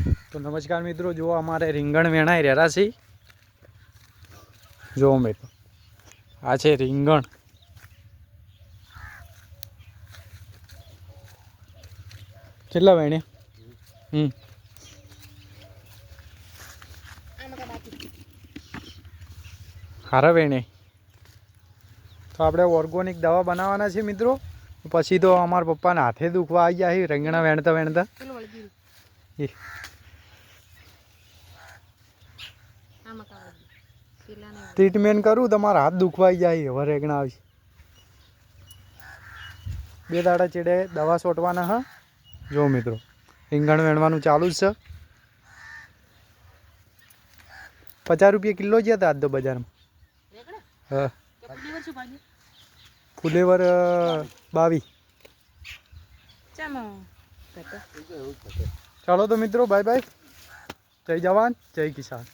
તો નમસ્કાર મિત્રો, જો અમારે રીંગણ વેણાઈ રહ્યા છે. જો મિત્રો આ છે રીંગણ. કેટલા વેણે? હારા વેણે. તો આપણે ઓર્ગોનિક દવા બનાવવાના છે મિત્રો. પછી તો અમારા પપ્પાના હાથે દુખવા આવી ગયા છે રીંગણા વેણતા વેણતા. ટ્રીટમેન્ટ કરું તમારા હાથ દુખવાઈ જાય. હવે રેગણા આવી 2 દાડા ચેડે દવા છોટવાના. હા જો મિત્રો રીંગણ વેણવાનું ચાલુ જ છે. 50 રૂપિયા કિલો જ હતા આજ તો બજારમાં. હા ફુલેવર 22. ચાલો તો મિત્રો, બાય બાય. જય જવાન જય કિસાન.